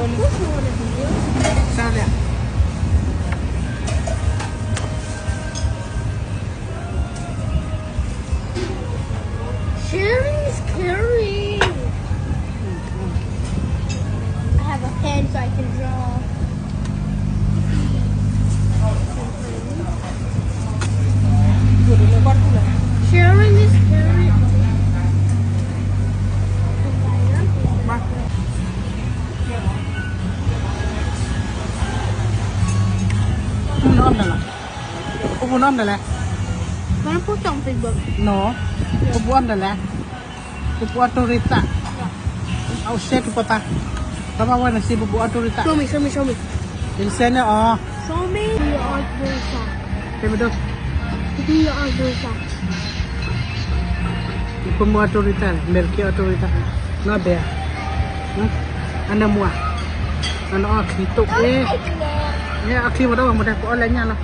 course you want a video. Sana. Sharing is caring. I have a pen so I can draw. Sharing is caring. Nom dah lah. Kau nom dah lah. Mana potong Facebook? No. Kau buat dah lah. Kau buat otorita. Aku share tu pata. Sama awak nasi buat otorita. Show me, show me, show me. Di sana oh. Show me. Do your otorita. Betul. Do your otorita. Kau buat otorita. Mereka otorita. No dia. Anda muah. Anda akhi tu eh. Ya akhi mana orang muda kau lainnya lah.